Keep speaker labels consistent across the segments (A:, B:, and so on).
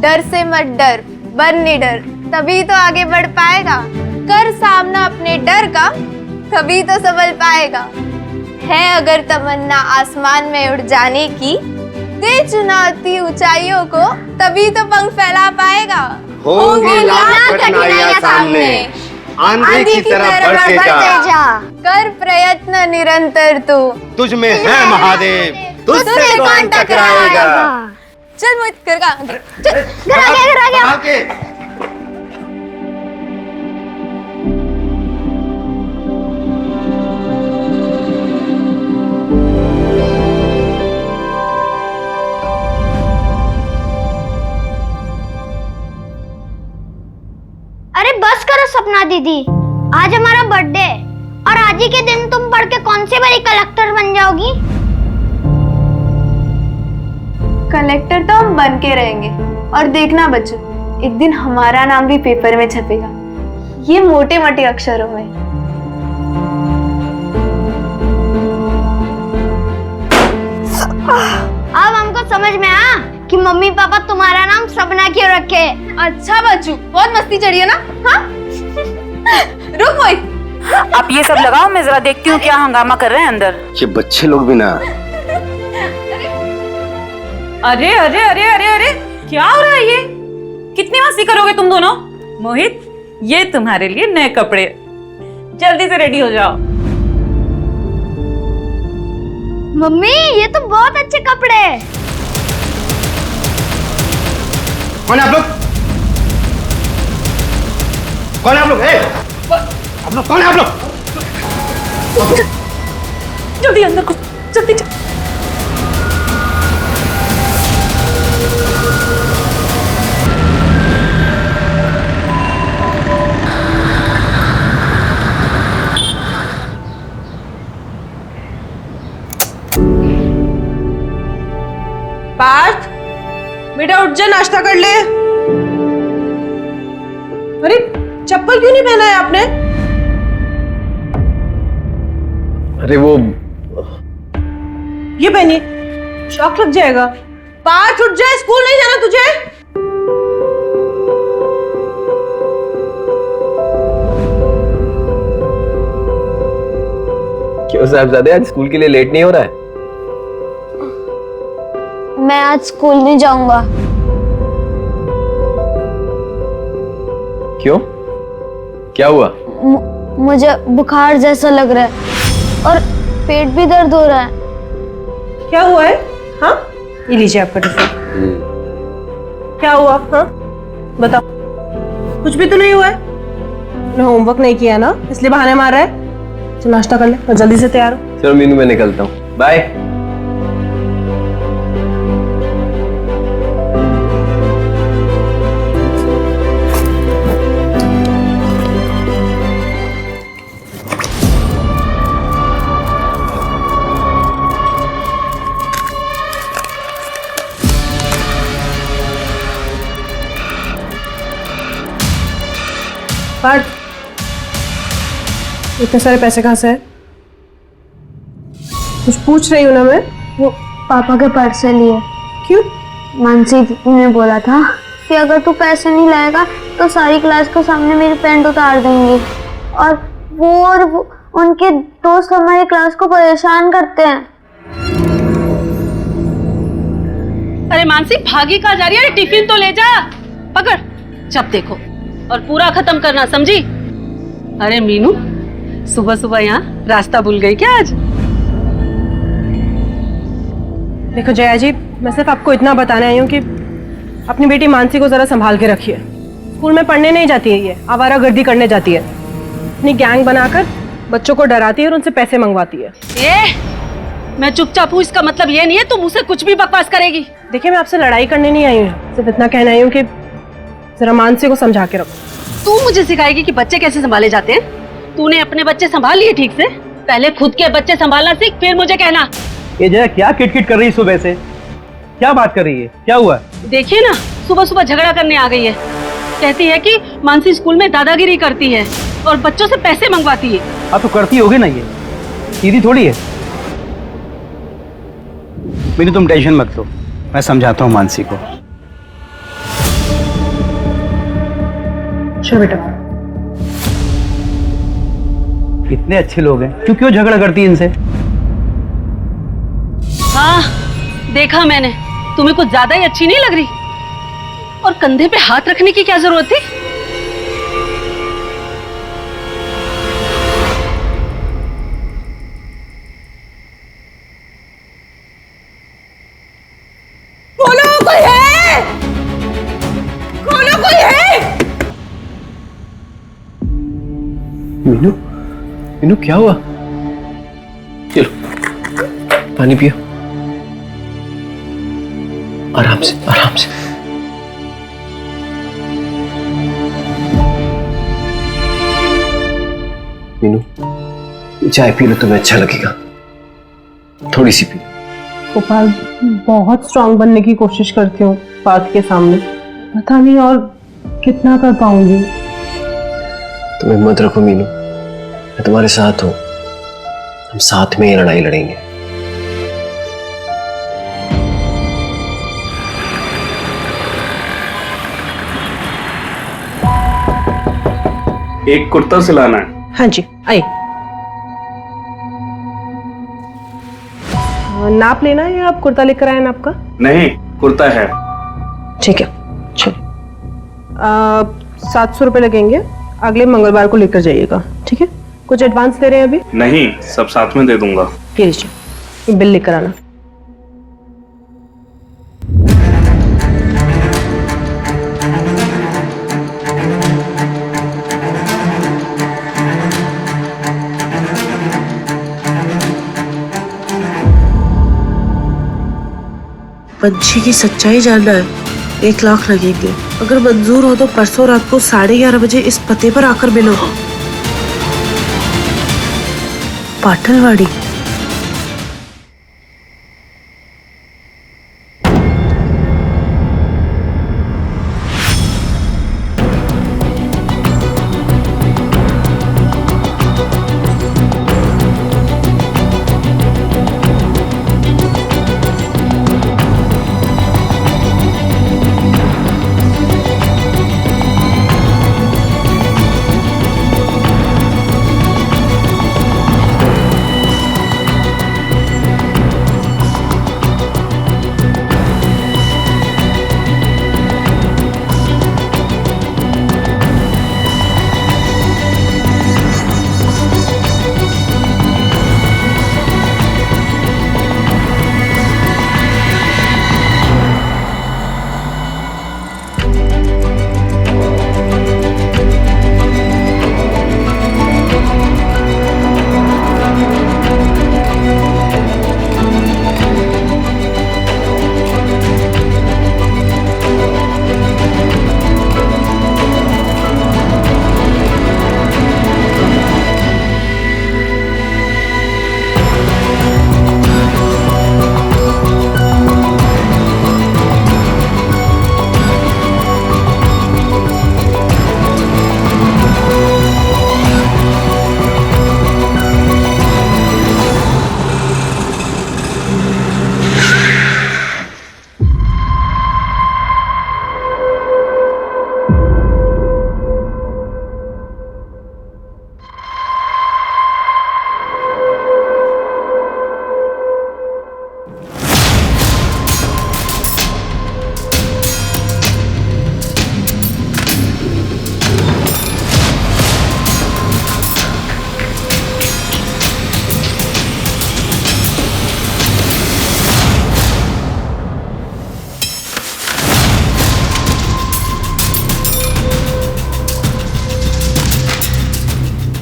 A: डर से मत डर, बन निडर, तभी तो आगे बढ़ पाएगा। कर सामना अपने डर का, तभी तो संभल पाएगा। है अगर तमन्ना आसमान में उड़ जाने की, दे चुनौती ऊंचाइयों को, तभी तो पंख फैला पाएगा।
B: होंगी लाख कठिनाइयां सामने, आंधी की तरह बढ़ते जा।
A: कर प्रयत्न निरंतर तू,
B: तुझ में है महादेव, तुझसे कौन टकराएगा।
A: चल मोहित घर आ गया।
C: अरे बस करो सपना दीदी, आज हमारा बर्थडे है और आज ही के दिन तुम पढ़ के कौन सी बड़ी कलेक्टर बन जाओगी?
A: कलेक्टर तो हम बन के रहेंगे, और देखना बच्चों, एक दिन हमारा नाम भी पेपर में छपेगा, ये मोटे मोटे अक्षरों में।
C: अब हमको समझ में आया कि मम्मी पापा तुम्हारा नाम सपना क्यों रखे।
A: अच्छा बच्चू, बहुत मस्ती चढ़ी है ना? हाँ? रुक मोहित,
D: आप ये सब लगाओ, मैं जरा देखती हूँ क्या हंगामा कर रहे हैं अंदर।
B: ये बच्चे लोग भी ना।
D: अरे अरे अरे अरे अरे, क्या हो रहा है ये? कितनी मस्ती करोगे तुम दोनों? मोहित, ये तुम्हारे लिए नए कपड़े, जल्दी से रेडी हो जाओ।
C: मम्मी ये तो बहुत अच्छे कपड़े हैं।
B: कौन है आप लोग? कौन है आप लोग? आप लोग कौन है आप लोग?
D: जल्दी अंदर को, जल्दी चल।
E: पार्थ, बेटा उठ जा, नाश्ता कर ले। अरे चप्पल क्यों नहीं पहना है आपने?
B: अरे वो
E: ये पहनिए, शॉक लग जाएगा। पार्थ उठ जा, स्कूल नहीं जाना तुझे?
F: क्यों साहबजादे, आज स्कूल के लिए लेट नहीं हो रहा है?
C: मैं आज स्कूल नहीं जाऊंगा।
F: क्यों? क्या हुआ?
C: मुझे बुखार जैसा लग रहा है और पेट भी दर्द हो रहा है।
E: क्या हुआ है? हाँ, ये लीजिए आपका टिफिन। क्या हुआ? हाँ बताओ। कुछ भी तो नहीं हुआ है? तूने होमवर्क नहीं किया ना, इसलिए बहाने मार रहा है। चल नाश्ता कर ले और जल्दी से तैयार हो।
F: चलो मीनू, मैं निकलता हूँ, बाय।
E: पार्थ, इतने सारे पैसे कहाँ से है? कुछ पूछ रही हूँ ना मैं।
C: वो पापा के पर्स से लिए।
E: क्यों?
C: मानसी ने बोला था कि अगर तू पैसे नहीं लाएगा तो सारी क्लास के सामने मेरी पैंट उतार देंगी, और वो उनके दोस्त हमारी क्लास को परेशान करते हैं।
D: अरे मानसी, भागी कहाँ जा रही है? टिफिन तो ले जा, पकड़, जब देखो और पूरा खत्म करना, समझी? अरे मीनू, सुबह सुबह यहाँ रास्ता भूल गई क्या आज?
E: देखो जया जी, मैं सिर्फ आपको इतना बताने आई हूँ कि अपनी बेटी मानसी को जरा संभाल के रखिए। स्कूल में पढ़ने नहीं जाती है, ये आवारागर्दी करने जाती है। अपनी गैंग बनाकर बच्चों को डराती है और उनसे पैसे मंगवाती है।
D: मैं चुपचाप हूँ, इसका मतलब ये नहीं है तुम मुझसे कुछ भी बकवास करेगी।
E: देखिए, मैं आपसे लड़ाई करने नहीं आई हूँ, सिर्फ इतना कहना आई हूँ कि जरा मानसी को समझा के रखो।
D: तू मुझे सिखाएगी कि बच्चे कैसे संभाले जाते हैं? तूने अपने बच्चे संभाल लिए ठीक से? पहले खुद के बच्चे संभालना सीख, फिर मुझे कहना।
F: ये जया क्या किटकिट कर रही है सुबह से? क्या बात कर रही है? क्या हुआ?
D: देखिए ना, सुबह सुबह झगड़ा करने आ गई है। कहती है कि मानसी स्कूल में दादागिरी करती है और बच्चों से पैसे मंगवाती है।
F: हाँ तो करती होगी ना, ये सीधी थोड़ी है।
B: मेरी तुम टेंशन मत लो, मैं समझाता हूँ मानसी को।
E: खुश रहो बेटा।
F: इतने अच्छे लोग हैं, क्यों झगड़ा करती इनसे?
D: हाँ, देखा मैंने, तुम्हें कुछ ज्यादा ही अच्छी नहीं लग रही। और कंधे पे हाथ रखने की क्या जरूरत थी?
E: खोलो, कोई है? खोलो, कोई है?
G: मीनू, मीनू क्या हुआ? चलो पानी पियो, आराम से आराम से। मीनू चाय पी लो, तुम्हें अच्छा लगेगा, थोड़ी सी पी।
E: गोपाल, बहुत स्ट्रांग बनने की कोशिश करती हूँ पार्थ के सामने, पता नहीं और कितना कर पाऊंगी।
G: तुम हिम्मत रखो मीनू, मैं तुम्हारे साथ हूं, हम साथ में ये लड़ाई लड़ेंगे।
H: एक कुर्ता सिलाना है।
E: हाँ जी, आइए। नाप लेना है या आप कुर्ता लेकर आए नाप का?
H: नहीं, कुर्ता है।
E: ठीक है, चलिए। 700 रुपये लगेंगे, अगले मंगलवार को लेकर जाइएगा, ठीक है? कुछ एडवांस दे रहे हैं अभी?
H: नहीं, सब साथ में दे दूंगा।
E: ये लीजिए, बिल लेकर आना।
I: पंछी की सच्चाई जानना है, 1 लाख लगेंगे। अगर मंजूर हो तो परसों रात को 11:30 बजे इस पते पर आकर मिलो। पाटलवाड़ी।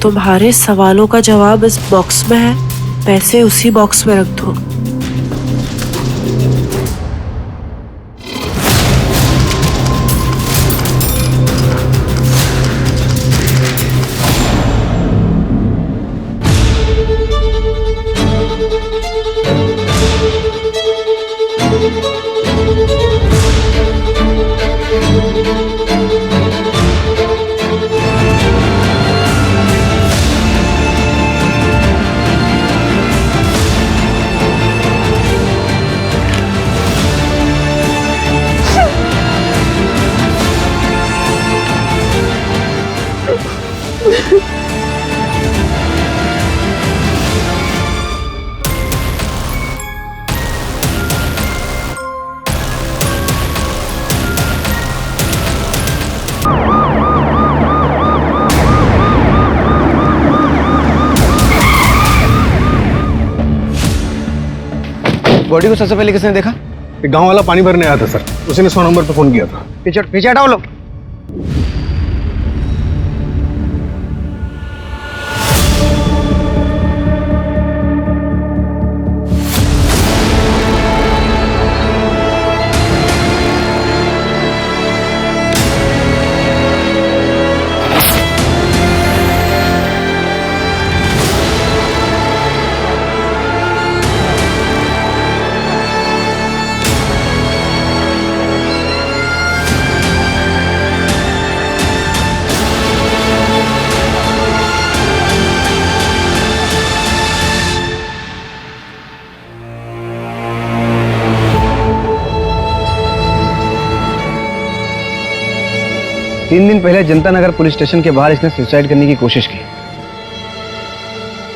I: तुम्हारे सवालों का जवाब इस बॉक्स में है, पैसे उसी बॉक्स में रख दो।
G: बॉडी को सबसे पहले किसने देखा?
J: एक गांव वाला पानी भरने आया था सर, उसी ने 100 नंबर पे फोन किया था।
G: पीछे हटाओ लोग।
F: तीन दिन पहले जनता नगर पुलिस स्टेशन के बाहर इसने सुसाइड करने की कोशिश की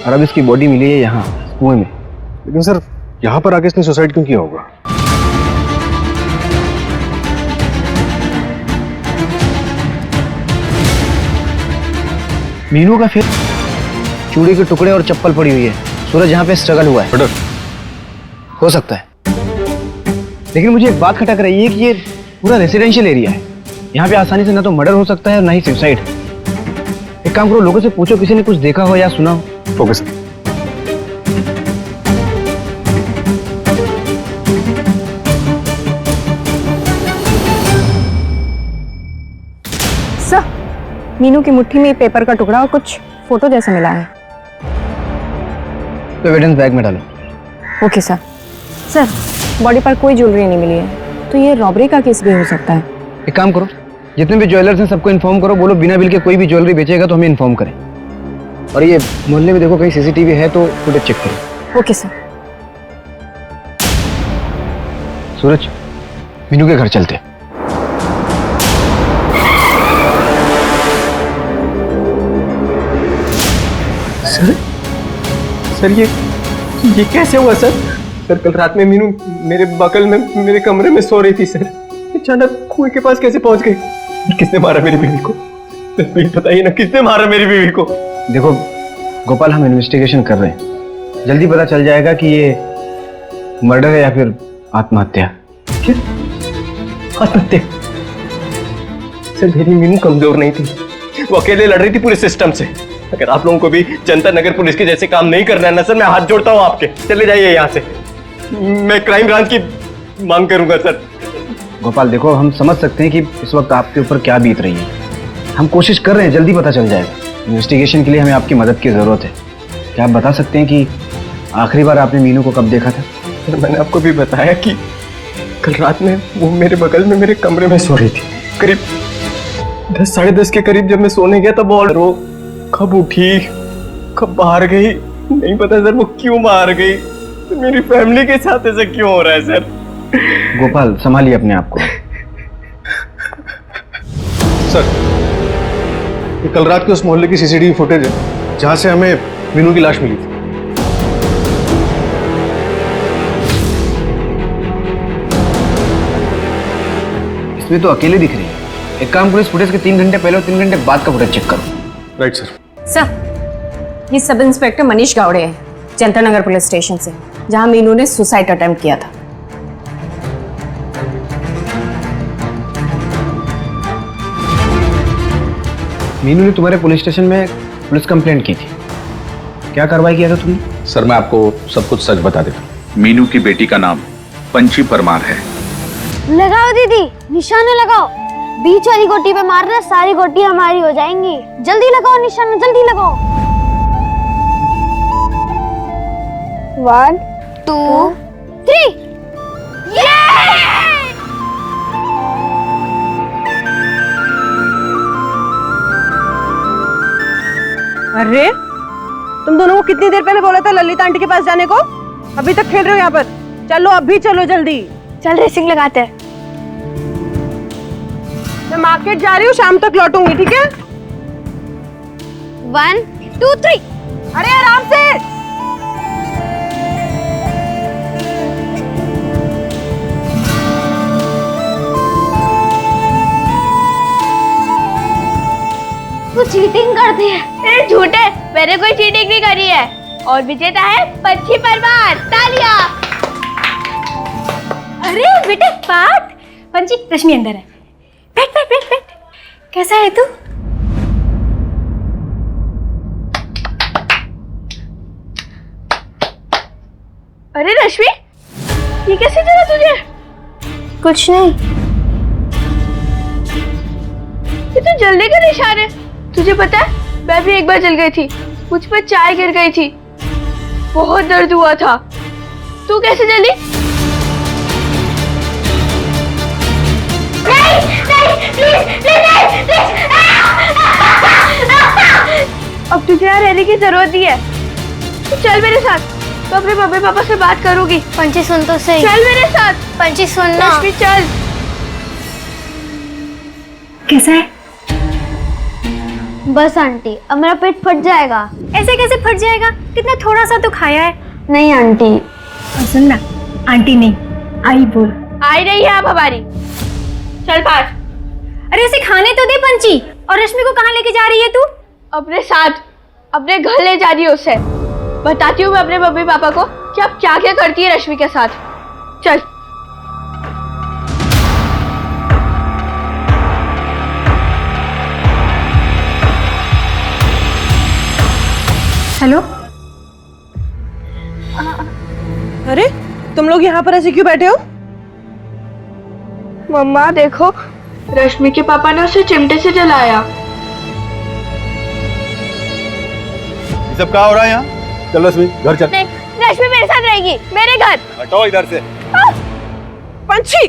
F: और अब इसकी बॉडी मिली है यहाँ कुएं में।
J: लेकिन सर यहाँ पर आके इसने सुसाइड क्यों किया होगा?
F: मीनू का फिर चूड़ी के टुकड़े और चप्पल पड़ी हुई है। सूरज यहाँ पे स्ट्रगल हुआ है।
J: मर्डर
F: हो सकता है, लेकिन मुझे एक बात खटक रही है कि ये पूरा रेसिडेंशियल एरिया है। यहाँ पे आसानी से ना तो मर्डर हो सकता है और ना ही सुसाइड। एक काम करो, लोगों से पूछो किसी ने कुछ देखा हो या सुना हो।
J: Okay sir.
K: सर, मीनू की मुट्ठी में पेपर का टुकड़ा और कुछ फोटो जैसा मिला है।
F: तो एविडेंस बैग में डालो।
K: Okay sir. सर, बॉडी पर कोई ज्वेलरी नहीं मिली है, तो ये रॉबरी का केस भी हो सकता है।
F: एक काम करो, जितने भी ज्वेलर्स हैं सबको इन्फॉर्म करो, बोलो बिना बिल के कोई भी ज्वेलरी बेचेगा तो हमें इन्फॉर्म करें। और ये मोहल्ले में देखो कहीं सीसीटीवी है तो फुटेज चेक करो।
K: Okay sir.
F: सूरज, मीनू के घर चलते।
G: सर ये कैसे हुआ सर? सर कल रात में मीनू मेरे बगल में मेरे कमरे में सो रही थी सर। अचानक कुएं के पास कैसे पहुंच गई? किसने मारा मेरी बीवी को? सर बताइए ना, किसने मारा मेरी बीवी को?
F: देखो गोपाल, हम इन्वेस्टिगेशन कर रहे हैं, जल्दी पता चल जाएगा कि ये मर्डर है या फिर आत्महत्या।
G: क्या आत्महत्या? सर मेरी मीनू कमजोर नहीं थी, वो अकेले लड़ रही थी पूरे सिस्टम से। अगर आप लोगों को भी जनता नगर पुलिस के जैसे काम नहीं करना है ना सर, मैं हाथ जोड़ता हूँ आपके। चले जाइए यहाँ से, मैं क्राइम ब्रांच की मांग करूंगा सर।
F: गोपाल देखो, हम समझ सकते हैं कि इस वक्त आपके ऊपर क्या बीत रही है। हम कोशिश कर रहे हैं, जल्दी पता चल जाएगा। इन्वेस्टिगेशन के लिए हमें आपकी मदद की जरूरत है। क्या आप बता सकते हैं कि आखिरी बार आपने मीनू को कब देखा था?
G: सर मैंने आपको भी बताया कि कल रात में वो मेरे बगल में मेरे कमरे में सो रही थी। करीब 10 साढ़े 10 के करीब जब मैं सोने गया तब वो कब उठी कब बाहर गई नहीं पता सर। वो क्यों बाहर गई, तो मेरी फैमिली के साथ ऐसा क्यों हो रहा है सर?
F: गोपाल संभालिए अपने आप को।
J: सर ये कल रात के उस मोहल्ले की सीसीटीवी फुटेज है जहां से हमें मीनू की लाश मिली थी।
F: इसमें तो अकेले दिख रही है। एक काम करो, इस फुटेज के 3 घंटे पहले और 3 घंटे बाद का फुटेज चेक करो।
J: Right sir.
K: सर, ये सब इंस्पेक्टर मनीष गावड़े हैं, जनता नगर पुलिस स्टेशन से, जहां मीनू ने सुसाइड अटेम्प्ट किया था।
F: मीनू ने तुम्हारे पुलिस स्टेशन में पुलिस कंप्लेंट की थी, क्या कार्रवाई किया था तुमने?
L: सर मैं आपको सब कुछ सच बता देता हूँ। मीनू की बेटी का नाम पंची परमार है।
C: लगाओ दीदी, निशाना लगाओ। बीच वाली गोटी पे मारना, सारी गोटी हमारी हो जाएंगी। जल्दी लगाओ निशाना, जल्दी लगाओ। 1 2 3।
E: अरे तुम दोनों को कितनी देर पहले बोला था ललिता आंटी के पास जाने को? अभी तक खेल रहे हो यहाँ पर? चलो अभी चलो जल्दी।
C: चल रेसिंग लगाते हैं।
E: मैं मार्केट जा रही हूँ, शाम तक लौटूंगी, ठीक है?
C: 1 2 3।
E: अरे आराम से।
C: तू चीटिंग करती है।
A: तेरे झूठे, मैंने कोई चीटिंग नहीं करी है। और विजेता है पंची परमार। तालियां।
K: पार्थ, पंची रश्मि अंदर है। बैठ बैठ बैठ बैठ। कैसा है तू?
A: अरे रश्मि, ये कैसे चला तुझे?
C: कुछ नहीं।
A: ये तो जलने का निशान है। तुझे पता है, मैं भी एक बार जल गई थी। मुझ पर चाय गिर गई थी, बहुत दर्द हुआ था। तू कैसे जली? अब तुझे यहाँ रहने की जरूरत नहीं है। तू चल मेरे साथ, तो अपने मम्मी पापा से बात करूंगी।
C: पंची सुन तो सही।
A: चल मेरे साथ।
C: पंची सुन ना।
A: रश्मि चल।
K: कैसा है?
C: बस आंटी, अब मेरा पेट फट जाएगा।
K: ऐसे कैसे फट जाएगा? कितना थोड़ा सा तो खाया है।
C: नहीं आंटी।
K: और सुन ना, आंटी नहीं, आई बोल।
A: आई रही है अब हमारी। चल पास।
K: अरे उसे खाने तो दे पंची। और रश्मि को कहाँ लेके जा रही है तू?
A: अपने साथ, अपने घर ले जा रही है उसे। बताती हूँ मैं अपने मम्मी पापा को कि आप क्या क्या करती है रश्मि के साथ। चल।
K: हेलो,
E: अरे तुम लोग यहाँ पर ऐसे क्यों बैठे हो?
A: मम्मा देखो, रश्मि के पापा ने उसे चिमटे से जलाया।
J: ये सब क्या हो रहा है यहाँ? चल रश्मि, घर चल।
A: नहीं, रश्मि मेरे साथ रहेगी, मेरे घर।
J: हटाओ इधर से।
E: पंछी,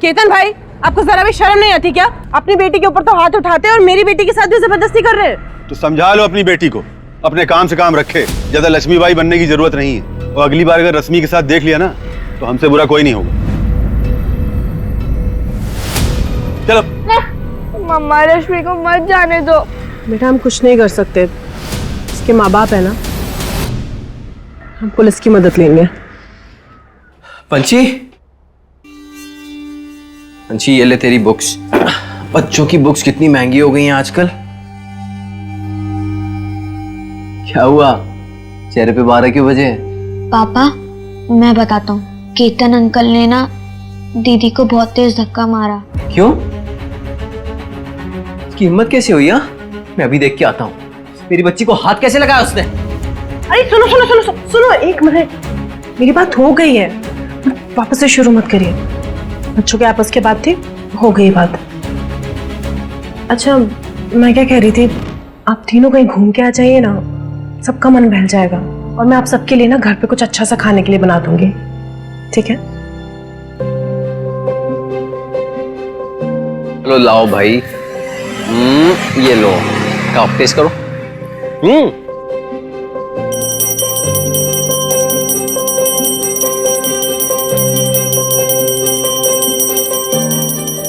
E: केतन भाई, आपको जरा भी शर्म नहीं आती क्या? अपनी बेटी के ऊपर तो हाथ उठाते और मेरी बेटी के साथ भी जबरदस्ती कर रहे हैं।
J: तो समझा लो अपनी बेटी को, अपने काम से काम रखे। ज्यादा लक्ष्मीबाई बनने की जरूरत नहीं है। और अगली बार अगर रश्मि के साथ देख लिया ना, तो हमसे बुरा कोई नहीं होगा। चलो।
A: मम्मा रश्मि को मत जाने दो।
E: बेटा हम कुछ नहीं कर सकते, इसके माँ बाप है ना, हम पुलिस की मदद लेंगे।
G: पंची, पंची ये ले तेरी बुक्स। बच्चों की बुक्स कितनी महंगी हो गई हैं आजकल। क्या हुआ, चेहरे पे 12 क्यों बजे?
C: पापा, मैं बताता हूँ। केतन अंकल ने ना दीदी को बहुत तेज धक्का मारा।
G: क्यों? इसकी हिम्मत कैसे हुई? मैं अभी देख के आता हूँ। मेरी बच्ची को हाथ कैसे लगाया उसने?
E: अरे सुनो सुनो सुनो सुनो, सुनो एक मिनट, मेरी बात हो गई है, वापस से शुरू मत करिए। बच्चों के आपस की बात थी, हो गई बात। अच्छा मैं क्या कह रही थी, आप तीनों कहीं घूम के आ जाइए ना, सबका मन बहल जाएगा। और मैं आप सबके लिए ना घर पे कुछ अच्छा सा खाने के लिए बना दूंगी, ठीक है?
G: लो लाओ भाई। ये लो, आप टेस्ट करो।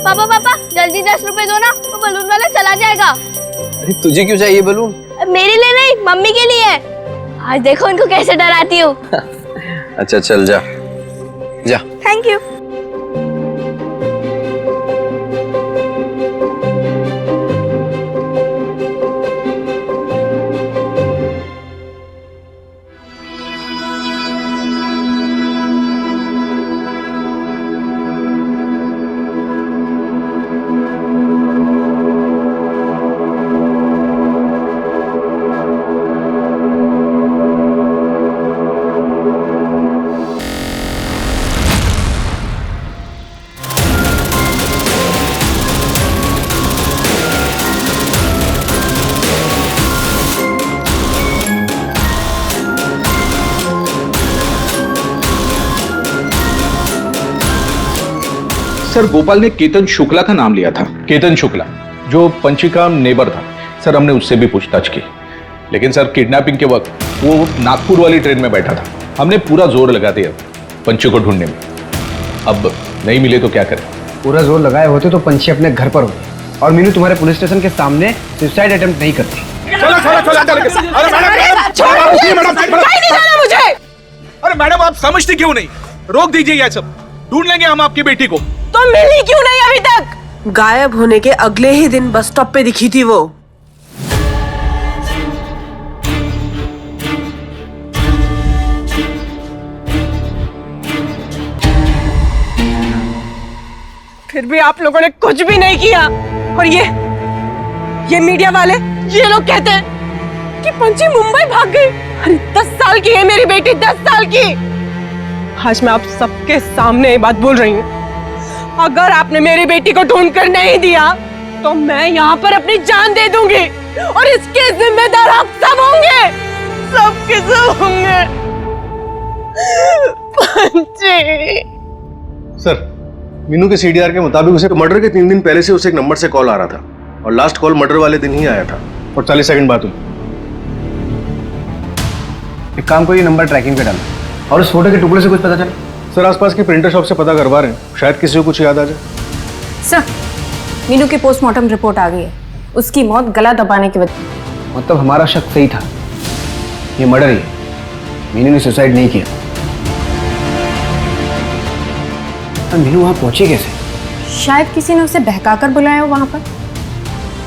A: पापा पापा जल्दी 10 रुपए दो ना, तो बलून वाला चला जाएगा।
G: अरे तुझे क्यों चाहिए बलून?
A: मेरे लिए नहीं, मम्मी के लिए। आज देखो उनको कैसे डराती हूँ।
G: अच्छा चल जा जा।
A: Thank you.
L: सर गोपाल ने केतन शुक्ला का नाम लिया था।
H: केतन शुक्ला, जो पंची का नेबर था। सर हमने उससे भी पूछताछ की, लेकिन सर किडनैपिंग के वक्त वो नागपुर वाली ट्रेन में बैठा था। हमने पूरा जोर लगा दिया पंची को ढूंढने में। अब नहीं मिले तो क्या करें?
F: पूरा जोर लगाए होते तो पंची अपने घर पर होती और मीनू तुम्हारे पुलिस स्टेशन के सामने सुसाइड अटेम्प्ट नहीं करती।
L: अरे मैडम आप समझती क्यों नहीं? रोक दीजिए ये सब, ढूंढ लेंगे हम आपकी बेटी को।
E: तो मिली क्यों नहीं अभी तक? गायब होने के अगले ही दिन बस स्टॉप पे दिखी थी वो। फिर भी आप लोगों ने कुछ भी नहीं किया। और ये मीडिया वाले, ये लोग कहते हैं कि पंची मुंबई भाग गई। अरे 10 साल की है मेरी बेटी, 10 साल की। आज मैं आप सबके सामने ये बात बोल रही हूँ, अगर आपने मेरी बेटी को ढूंढ कर नहीं दिया तो मैं यहाँ पर अपनी जान दे दूंगी और इसके जिम्मेदार आप सब होंगे, सबके सब होंगे। पंची।
J: सर, मीनू के सीडीआर के मुताबिक उसे मर्डर के 3 दिन पहले से उसे एक नंबर से कॉल आ रहा था और लास्ट कॉल मर्डर वाले दिन ही आया था और 40 सेकंड बाद हुई।
F: एक काम करिए, नंबर ट्रैकिंग पे डालो और उस फोटो के टुकड़े से कुछ पता चला?
J: सर, आसपास की प्रिंटर शॉप से पता करवा रहे हैं, शायद किसी को कुछ याद आ जाए।
K: सर, मीनू की पोस्टमार्टम रिपोर्ट आ गई है। उसकी मौत गला दबाने की वजह।
F: मतलब हमारा शक सही था, ये मर्डर ही, मीनू ने सुसाइड नहीं किया। मीनू वहां पहुंची कैसे?
K: शायद किसी ने उसे बहकाकर बुलाया हो वहां पर।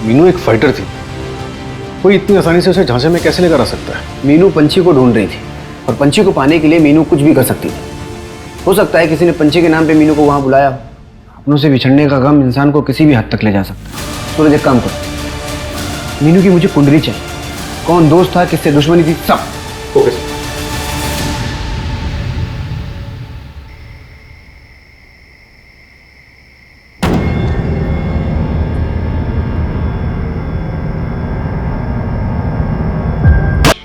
J: मीनू एक फाइटर थी, कोई इतनी आसानी से उसे झांसे में कैसे लेकर आ सकता है?
F: मीनू पंछी को ढूंढ रही थी और पंछी को पाने के लिए मीनू कुछ भी कर सकती थी। हो सकता है किसी ने पंछी के नाम पे मीनू को वहां बुलाया हो। अपनों से बिछड़ने का गम इंसान को किसी भी हद तक ले जा सकता है। सूरज, एक काम करो, मीनू की मुझे कुंडली चाहिए, कौन दोस्त था, किससे दुश्मनी थी, सब।
J: Okay sir.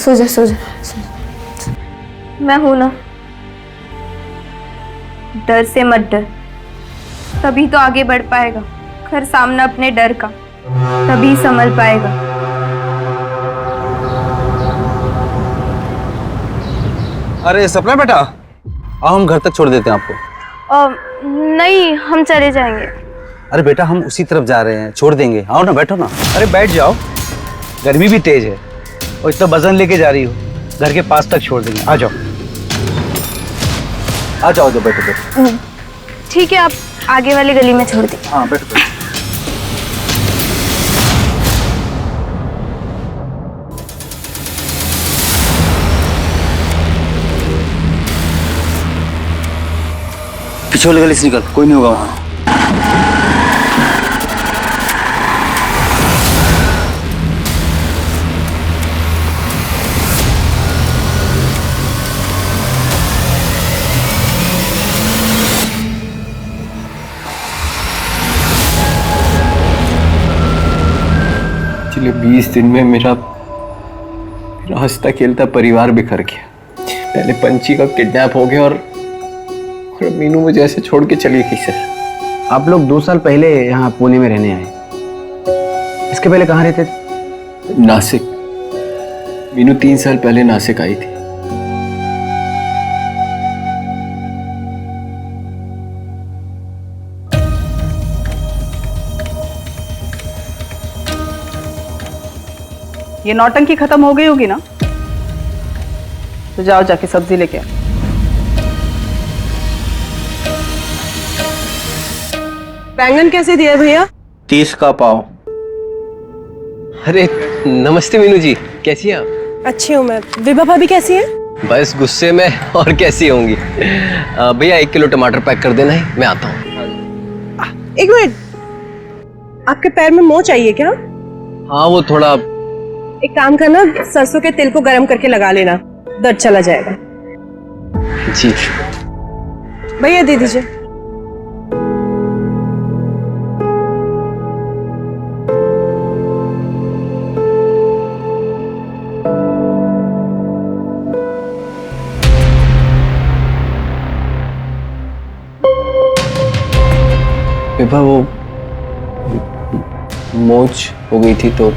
A: सो जा। मैं हूं ना, डर से मत डर, तभी तो आगे बढ़ पाएगा। कर सामना अपने डर का, तभी संभल पाएगा।
M: अरे सपना बेटा, आओ हम घर तक छोड़ देते हैं आपको।
A: नहीं, हम चले जाएंगे।
M: अरे बेटा, हम उसी तरफ जा रहे हैं, छोड़ देंगे। आओ ना, बैठो ना।
F: अरे बैठ जाओ, गर्मी भी तेज है और इतना वजन लेके जा रही हो, घर के पास तक छोड़ देंगे। आ जाओ
M: आ जाओ, बैठो।
A: ठीक है, आप आगे वाली गली में छोड़ दीजिए।
M: हाँ बैठो। पीछे वाली गली से निकल, कोई नहीं होगा वहां।
G: पिछले 20 दिन में मेरा हंसता खेलता परिवार बिखर गया। पहले पंची का किडनैप हो गया और मीनू मुझे ऐसे छोड़ के चली गई। सर,
F: आप लोग 2 साल पहले यहाँ पुणे में रहने आए, इसके पहले कहाँ रहते थे?
G: नासिक। मीनू 3 साल पहले नासिक आई थी।
N: ये नौटंकी खत्म हो गई होगी ना? तो जाओ जाके सब्जी लेके आओ।
E: बैंगन कैसे दिया भैया?
M: 30 का पाव।
G: अरे नमस्ते मीनू जी, कैसी हैं आप?
E: अच्छी हूँ मैं। विभा भाभी कैसी है?
G: बस गुस्से में, और कैसी होंगी। भैया 1 किलो टमाटर पैक कर देना है, मैं आता हूँ।
E: 1 मिनट, आपके पैर में मोच चाहिए क्या?
G: हाँ वो थोड़ा।
E: एक काम करना, सरसों के तेल को गर्म करके लगा लेना, दर्द चला जाएगा।
G: जी
E: भैया दे दीजिए।
G: विभा, वो मोच हो गई थी तो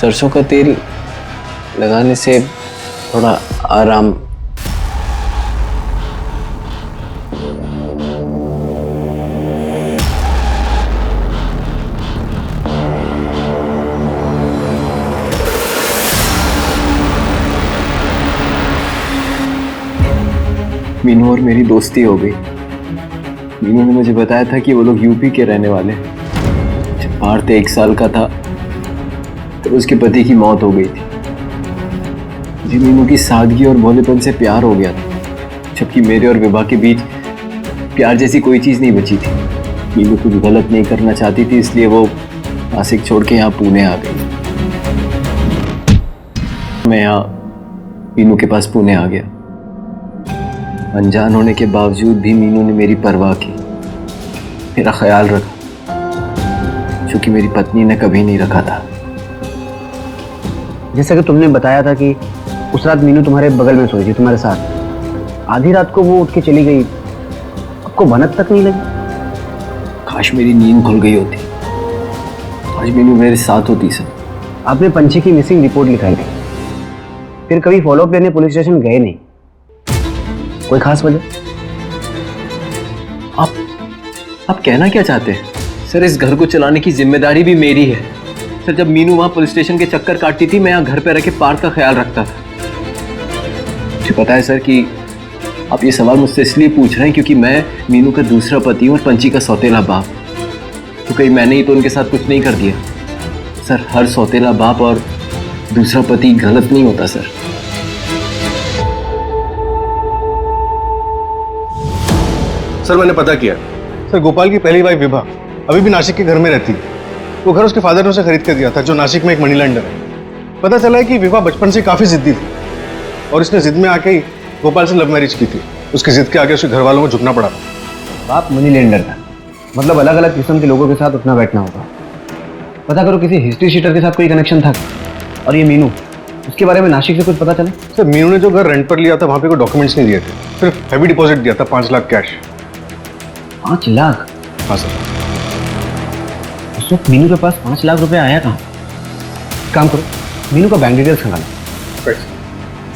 G: सरसों का तेल लगाने से थोड़ा आराम। मीनू और मेरी दोस्ती हो गई। मीनू ने मुझे बताया था कि वो लोग यूपी के रहने वाले हैं। जब पार्थ 1 साल का था तो उसके पति की मौत हो गई थी। मुझे मीनू की सादगी और भोलेपन से प्यार हो गया था, जबकि मेरे और विभा के बीच प्यार जैसी कोई चीज नहीं बची थी। मीनू कुछ गलत नहीं करना चाहती थी, इसलिए वो नासिक छोड़ के यहाँ पुणे आ गई। मैं यहाँ मीनू के पास पुणे आ गया। अनजान होने के बावजूद भी मीनू ने मेरी परवाह की, मेरा ख्याल रखा, जो कि मेरी पत्नी ने कभी नहीं रखा था।
F: जैसा कि तुमने बताया था कि उस रात मीनू तुम्हारे बगल में सोई थी, तुम्हारे साथ। आधी रात को वो उठ के चली गई, आपको भनक तक नहीं लगी?
G: काश मेरी नींद खुल गई होती, आज मीनू मेरे साथ होती। सर,
F: आपने पंछी की मिसिंग रिपोर्ट लिखाई थी, फिर कभी फॉलोअप लेने पुलिस स्टेशन गए नहीं, कोई खास वजह?
G: आप कहना क्या चाहते हैं? सर, इस घर को चलाने की जिम्मेदारी भी मेरी है। सर, जब मीनू वहां पुलिस स्टेशन के चक्कर काटती थी, मैं यहाँ घर पे रह के पार्थ का ख्याल रखता था। मुझे पता है सर कि आप ये सवाल मुझसे इसलिए पूछ रहे हैं क्योंकि मैं मीनू का दूसरा पति हूँ और पंछी का सौतेला बाप। तो कहीं मैंने ही तो उनके साथ कुछ नहीं कर दिया? सर, हर सौतेला बाप और दूसरा पति गलत नहीं होता सर।
J: सर, मैंने पता किया। सर, गोपाल की पहली वाइफ विभा अभी भी नासिक के घर में रहती है। वो घर उसके फादर ने उसे खरीद कर दिया था, जो नासिक में एक मनी लैंडर है। पता चला है कि विभा बचपन से काफी जिद्दी थी और इसने जिद में आके ही गोपाल से लव मैरिज की थी। उसकी जिद के आगे उसके घर वालों को झुकना पड़ा।
F: बाप मनी लेंडर था, मतलब अलग अलग किस्म के लोगों के साथ उठना बैठना होगा। पता करो किसी हिस्ट्री शीटर के साथ कोई कनेक्शन था। और ये मीनू, उसके बारे में नासिक से कुछ पता चला?
J: सर, मीनू ने जो घर रेंट पर लिया था वहां पे कोई डॉक्यूमेंट्स नहीं दिए थे, सिर्फ हैवी डिपॉजिट दिया था 5 लाख कैश।
F: 5 लाख?
J: हाँ सर।
F: उस वक्त मीनू के पास 5 लाख रुपए आया कहाँ? काम करो, मीनू का बैंक डिटेल्स खंगालो।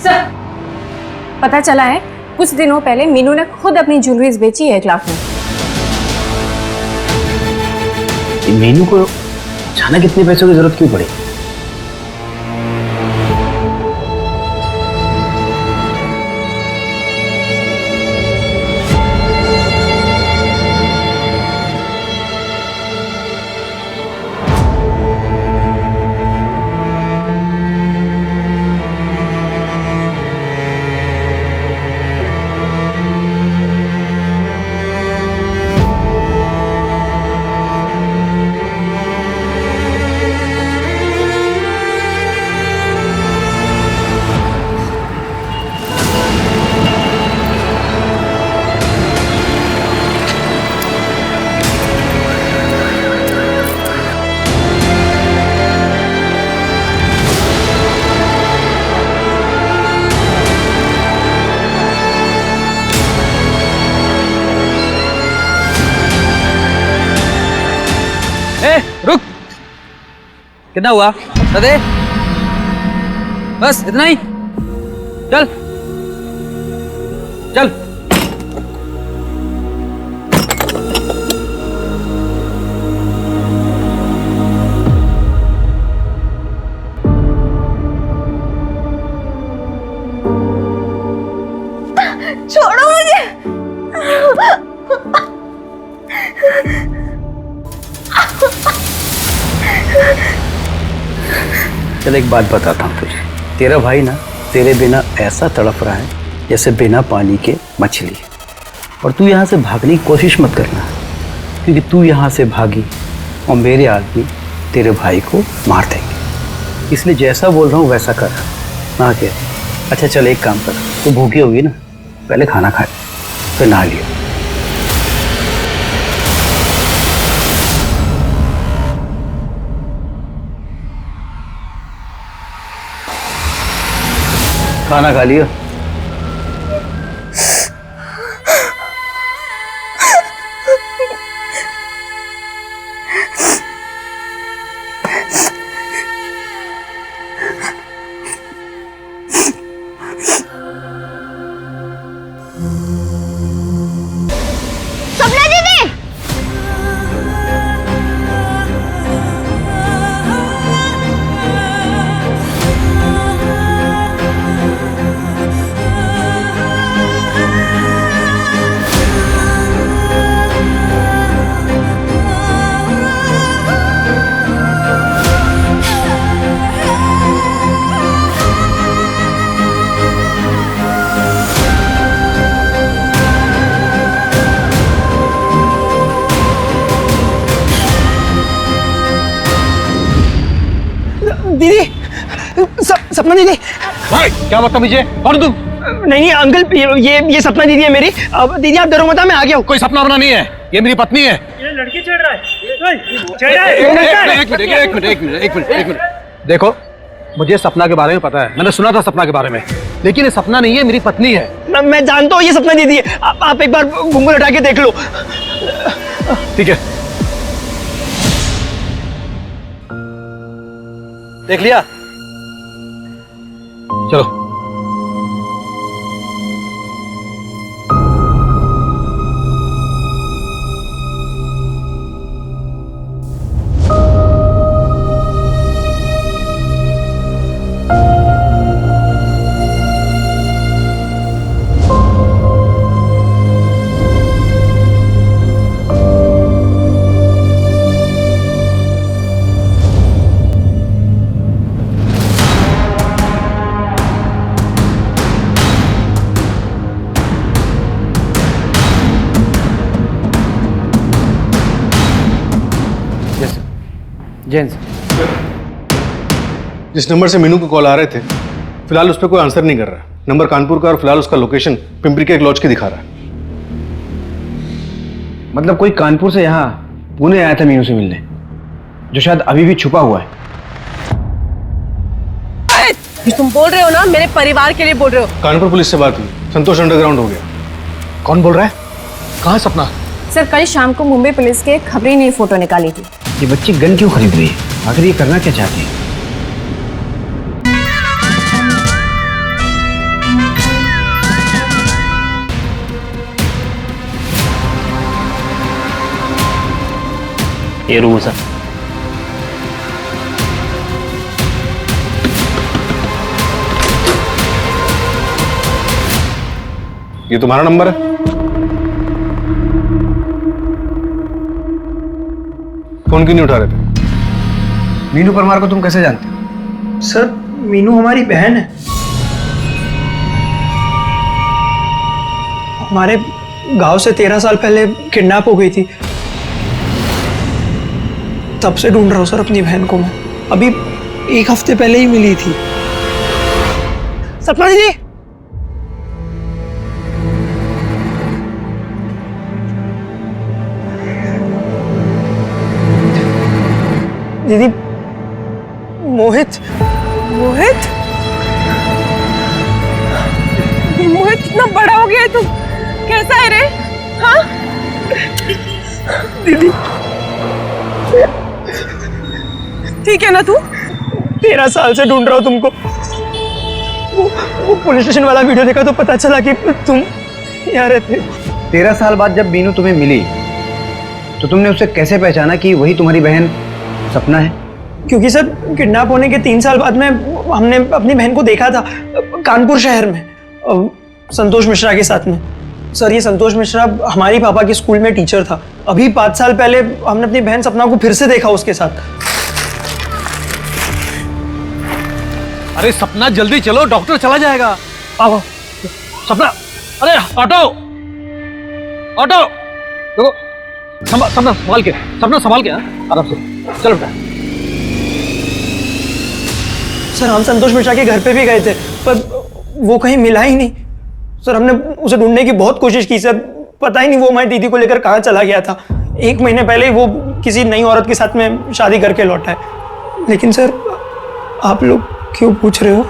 K: सर, पता चला है कुछ दिनों पहले मीनू ने खुद अपनी ज्वेलरीज बेची है 1 लाख में।
F: मीनू को अचानक इतने पैसों की जरूरत क्यों पड़ी?
M: रुक, कितना हुआ? दे, बस इतना ही। चल चल।
A: छोड़ो मुझे।
F: चल एक बात बताता हूँ तुझे, तेरा भाई ना तेरे बिना ऐसा तड़प रहा है जैसे बिना पानी के मछली। और तू यहाँ से भागने की कोशिश मत करना, क्योंकि तू यहाँ से भागी और मेरे आदमी तेरे भाई को मार देंगे। इसलिए जैसा बोल रहा हूँ वैसा कर ना के। अच्छा चल एक काम कर, तू भूखी होगी ना, पहले खाना खा फिर नहा लियो। खाना खा लियो।
A: सपना दीदी,
F: सपना दीदी।
H: क्या बदतमीजी है? कौन तुम?
F: नहीं अंकल, ये सपना दीदी है मेरी। अब दीदी आप डरो मत, मैं आ गया हूँ।
H: कोई सपना अपना नहीं है, ये मेरी पत्नी है।
E: ये लड़की चढ़ रहा है।
H: एक मिनट। देखो, मुझे सपना के बारे में पता है, मैंने सुना था सपना के बारे में, लेकिन ये सपना नहीं है, मेरी पत्नी है।
F: मैं जानता हूँ ये सपना दीदी है। आप एक बार घुंघरू हटा के देख लो।
H: ठीक है,
F: देख लिया?
H: चलो।
J: जेंस, जिस नंबर से मीनू को कॉल आ रहे थे, फिलहाल उस पर कोई आंसर नहीं कर रहा। नंबर कानपुर का और फिलहाल उसका लोकेशन पिंपरी के एक लॉज की दिखा रहा है।
F: मतलब कोई कानपुर से यहाँ पुणे आया था मीनू से मिलने, जो शायद अभी भी छुपा हुआ है।
E: तुम बोल रहे हो ना, मेरे परिवार के लिए बोल रहे हो?
J: कानपुर पुलिस से बात हुई, संतोष अंडरग्राउंड हो गया।
H: कौन बोल रहा है? कहाँ सपना?
K: सर कल शाम को मुंबई पुलिस के एक खबरी ने फोटो निकाली थी।
F: ये बच्ची गन क्यों खरीद रही है? आखिर ये करना क्या चाहती है?
M: ये रूम है सर।
J: ये तुम्हारा नंबर है? फोन क्यों नहीं उठा रहे थे?
F: मीनू परमार को तुम कैसे जानते हो?
O: सर मीनू हमारी बहन है। हमारे गांव से 13 साल पहले किडनैप हो गई थी, तब से ढूंढ रहा हूँ सर अपनी बहन को मैं। अभी 1 हफ्ते पहले ही मिली थी।
F: सपना दीदी,
O: दीदी मोहित
E: मोहित? मोहित कितना बड़ा हो गया है तू, कैसा है रे? हाँ
O: दीदी
E: ठीक है ना तू?
O: 13 साल से ढूंढ रहा हूँ तुमको। वो पुलिस स्टेशन वाला वीडियो देखा तो पता चला कि तुम यहाँ रहते हो।
F: 13 साल बाद जब मीनू तुम्हें मिली तो तुमने उसे कैसे पहचाना कि वही तुम्हारी बहन सपना है?
O: क्योंकि सर किडनैप होने के 3 साल बाद में हमने अपनी बहन को देखा था कानपुर शहर में, संतोष मिश्रा के साथ में। सर ये संतोष मिश्रा हमारी पापा के स्कूल में टीचर था। अभी 5 साल पहले हमने अपनी बहन सपना को फिर से देखा उसके साथ।
H: अरे सपना जल्दी चलो, डॉक्टर चला जाएगा। आओ सपना, अरे ऑटो ऑटो, देखो सपना संभाल के, सपना संभाल के, आराम से चलो बेटा।
O: सर हम संतोष मिश्रा के घर पे भी गए थे पर वो कहीं मिला ही नहीं। सर हमने उसे ढूंढने की बहुत कोशिश की सर, पता ही नहीं वो हमारी दीदी को लेकर कहाँ चला गया था। 1 महीने पहले ही वो किसी नई औरत के साथ में शादी करके लौटा है। लेकिन सर आप लोग क्यों पूछ रहे हो?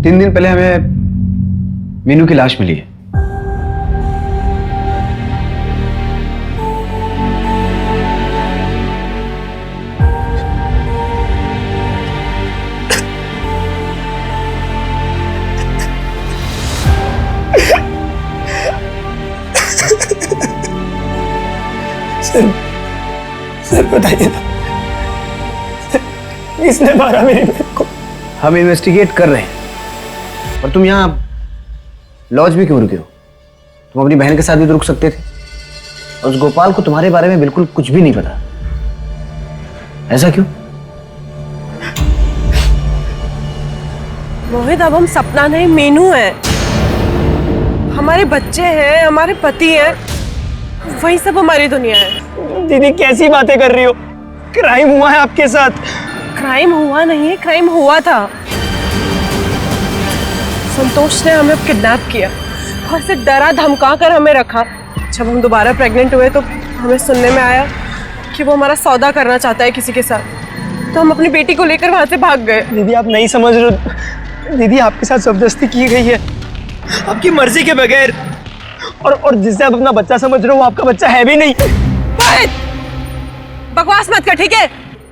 F: तीन दिन पहले हमें मीनू की लाश मिली है।
O: सर बताइए ना, किसने मारा मेरी बहन को?
F: हम इन्वेस्टिगेट कर रहे हैं। और तुम यहाँ लॉज भी क्यों रुके हो? तुम अपनी बहन के साथ भी तो रुक सकते थे। और उस गोपाल को तुम्हारे बारे में बिल्कुल कुछ भी नहीं पता। ऐसा क्यों?
E: मोहित अब हम सपना नहीं मीनू है। हमारे बच्चे हैं, हमारे पति हैं, वही सब हमारी दुनिया है।
O: दीदी कैसी बातें कर रही हो? क्राइम हुआ है आपके साथ।
E: क्राइम हुआ नहीं है, क्राइम हुआ था। संतोष ने हमें किडनैप किया और से डरा धमका कर हमें रखा। जब हम दोबारा प्रेग्नेंट हुए तो हमें सुनने में आया कि वो हमारा सौदा करना चाहता है किसी के साथ, तो हम अपनी बेटी को लेकर वहां से भाग गए।
O: दीदी आप नहीं समझ रहे हो, दीदी आपके साथ जबरदस्ती की गई है आपकी मर्जी के बगैर, और जिससे आप अपना बच्चा समझ रहे हो वो आपका बच्चा है भी नहीं।
E: बकवास मत कर, ठीक है?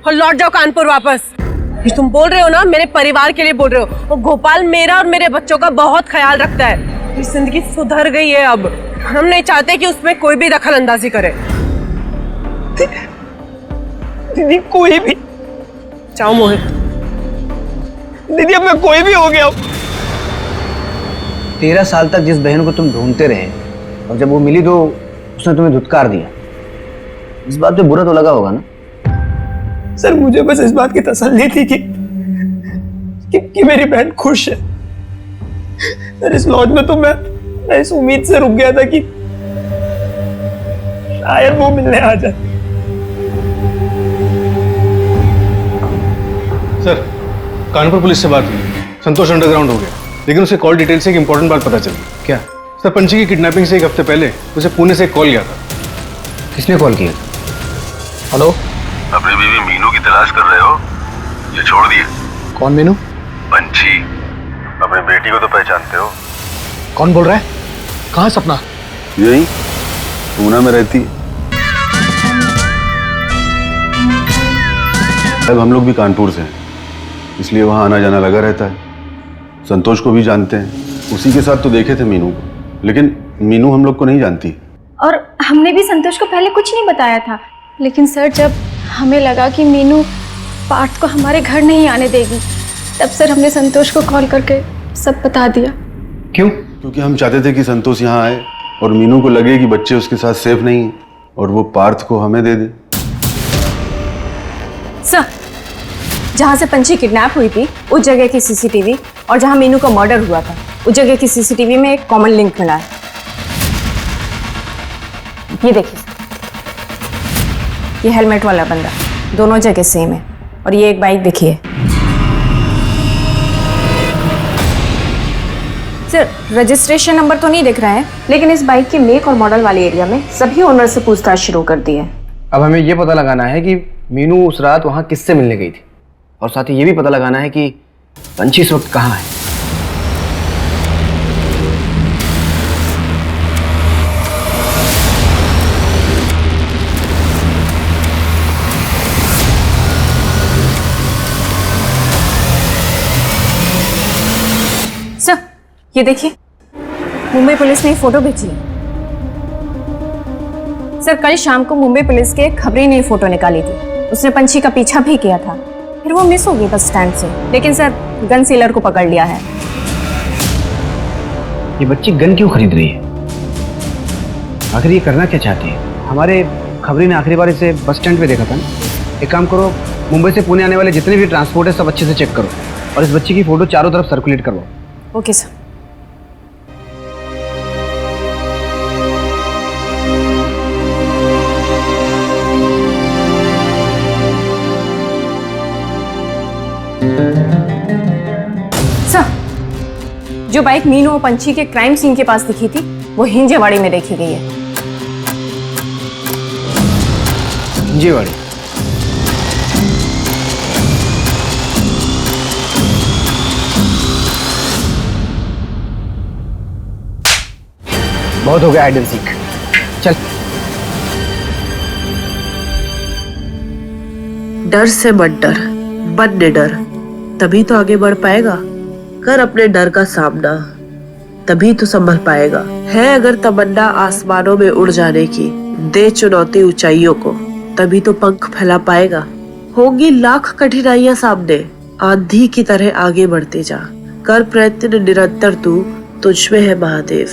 E: और लौट जाओ कानपुर वापस। ये तुम बोल रहे हो ना, मेरे परिवार के लिए बोल रहे हो। और गोपाल मेरा और मेरे बच्चों का बहुत ख्याल रखता है। मेरी जिंदगी सुधर गई है अब। हम नहीं चाहते कि उसमें कोई भी दखल अंदाजी करे।
O: दीदी कोई भी,
E: जाओ मोहित।
O: दीदी अब मैं कोई भी हो गया। 13 साल तक जिस बहन को तुम ढूंढते रहे और जब वो मिली तो उसने तुम्हें धुतकार दिया, इस बात पे बुरा तो लगा होगा ना? सर मुझे बस इस बात की तसल्ली थी कि मेरी बहन खुश है। सर इस लॉज में तो मैं इस उम्मीद से रुक गया था कि शायद वो मिलने आ जाए।
J: सर कानपुर पुलिस से बात हुई, संतोष अंडरग्राउंड हो गया, लेकिन उसे कॉल डिटेल से एक इंपॉर्टेंट बात पता चली। क्या? सर पंची की किडनैपिंग से एक हफ्ते पहले उसे पुणे से एक कॉल गया था।
F: किसने कॉल किया?
J: हेलो,
P: अपनी बीवी मीनू की तलाश कर रहे हो? ये छोड़ दिए।
F: कौन मीनू?
P: पंची, अपनी बेटी को तो पहचानते हो?
F: कौन बोल रहा है? कहाँ सपना?
P: यही पूना में रहती है। अब हम लोग भी कानपुर से हैं, इसलिए वहाँ आना जाना लगा रहता है। संतोष को भी जानते हैं, उसी के साथ तो देखे थे मीनू को, लेकिन मीनू हम लोग को नहीं जानती।
Q: और हमने भी संतोष को पहले कुछ नहीं बताया था, लेकिन सर जब हमें लगा कि मीनू पार्थ को हमारे घर नहीं आने देगी, तब सर हमने संतोष को कॉल करके सब बता दिया।
F: क्यों?
P: क्योंकि हम चाहते थे कि संतोष यहाँ आए और मीनू को लगे कि बच्चे उसके साथ सेफ नहीं है और वो पार्थ को हमें दे दे।
K: सर जहाँ से पंची किडनैप हुई थी उस जगह की सीसीटीवी और जहाँ मीनू का मर्डर हुआ था उस जगह की सीसीटीवी में एक कॉमन लिंक मिला है। ये देखिए, ये हेलमेट वाला बंदा दोनों जगह सेम है, और ये एक बाइक देखिए। सर रजिस्ट्रेशन नंबर तो नहीं दिख रहा है, लेकिन इस बाइक के मेक और मॉडल वाले एरिया में सभी ओनर से पूछताछ शुरू कर दी है।
F: अब हमें ये पता लगाना है कि मीनू उस रात वहाँ किससे मिलने गई थी, और साथ ही ये भी पता लगाना है कि पंची इस वक्त कहाँ है।
K: सर ये देखिए, मुंबई पुलिस ने फोटो भेजी है। सर कल शाम को मुंबई पुलिस के खबरी ने फोटो निकाली थी, उसने पंची का पीछा भी किया था, फिर वो मिस हो गई बस स्टैंड से, लेकिन सर गन सेलर को पकड़ लिया है।
F: ये बच्ची गन क्यों खरीद रही है? आखिर ये करना क्या चाहती है? हमारे खबरी ने आखिरी बार इसे बस स्टैंड पे देखा था ना। एक काम करो, मुंबई से पुणे आने वाले जितने भी ट्रांसपोर्ट है सब अच्छे से चेक करो और इस बच्ची की फोटो चारों तरफ सर्कुलेट करवाओ।
K: Okay sir. सर जो बाइक मीनू और पंची के क्राइम सीन के पास दिखी थी वो हिंजेवाड़ी में देखी गई है।
F: हिंजेवाड़ी? बहुत हो गया हाइड एंड सीक, चल।
I: डर से मत डर, बन निडर, तभी तो आगे बढ़ पाएगा। कर अपने डर का सामना, तभी तो संभल पाएगा। है अगर तमन्ना आसमानों में उड़ जाने की, दे चुनौती ऊंचाइयों को, तभी तो पंख फैला पाएगा। होंगी लाख कठिनाइयां सामने, आंधी की तरह आगे बढ़ते जा। कर प्रयत्न निरंतर तू, तुझ में है महादेव,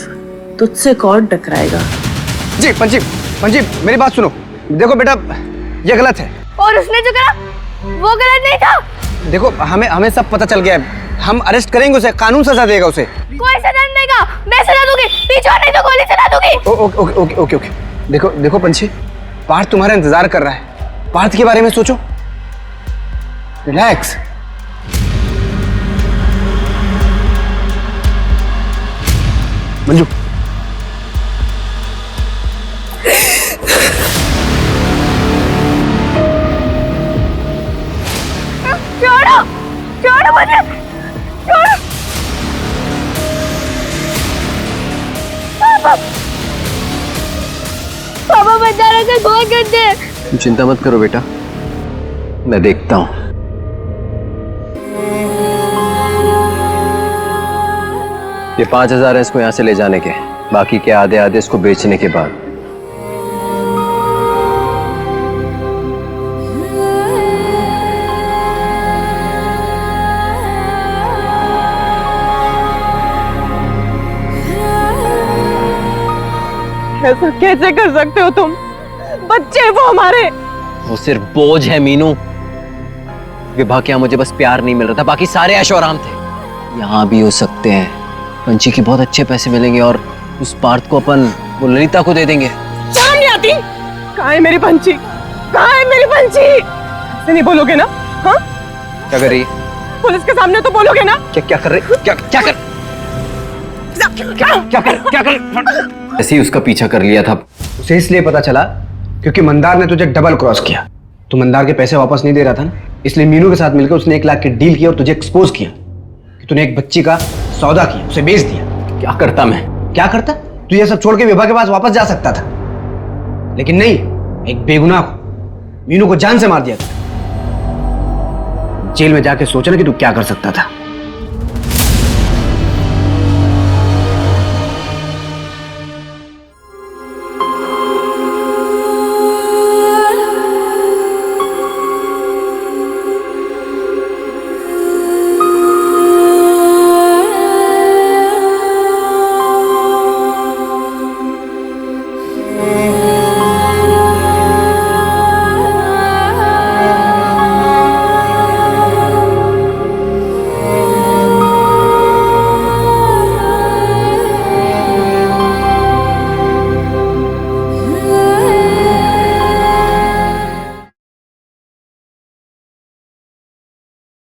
I: तुझसे कौन टकराएगा।
F: जी पंची, पंची मेरी बात सुनो। देखो बेटा, ये गलत है।
A: और उसने जो करा वो गलत नहीं था।
F: देखो हमें सब पता चल गया है, हम अरेस्ट करेंगे उसे, कानून सजा देगा उसे।
A: कोई सजा नहीं देगा, मैं सजा दूंगी, पीछे नहीं तो गोली चला दूंगी।
F: ओके। देखो पंची, पार्थ तुम्हारा इंतजार कर रहा है। पार्थ के बारे में सोचो। रिलैक्स। मंजू,
A: छोड़ो, छोड़ो मुझे, छोड़ो। पापा, पापा बेचारा का गोद कर दे।
M: तुम चिंता मत करो बेटा, मैं देखता हूं। ये 5,000 है इसको यहां से ले जाने के, बाकी के आधे आधे इसको बेचने के बाद।
E: ऐसा कैसे कर सकते हो तुम? बच्चे वो हमारे।
M: वो सिर्फ बोझ है मीनू। विभा के यहाँ मुझे बस प्यार नहीं मिल रहा था, बाकी सारे ऐशो आराम थे। यहाँ भी हो सकते हैं। पंची के बहुत अच्छे पैसे मिलेंगे और उस पार्थ को अपन वो ललिता को दे देंगे।
E: शर्म नहीं आती? कहाँ है मेरी पंची? कहाँ है मेरी पंची? ऐसे नहीं बोलोगे ना? हाँ?
M: क्या कर रही है?
E: पुलिस के सामने तो बोलोगे ना?
M: क्या कर रही? क्या कर? ऐसे ही उसका पीछा कर लिया था।
F: उसे इसलिए पता चला क्योंकि मंदार ने तुझे डबल क्रॉस किया। तू मंदार के पैसे वापस नहीं दे रहा था ना, इसलिए मीनू के साथ मिलकर उसने 1 लाख की डील की और तुझे एक्सपोज किया कि तूने एक बच्ची का सौदा किया, उसे बेच दिया।
M: क्या करता मैं?
F: क्या करता? तू ये सब छोड़ के विभा के पास वापस जा सकता था, लेकिन नहीं, एक बेगुनाह को, मीनू को जान से मार दिया था। जेल में जाके सोचा ना कि तू क्या कर सकता था।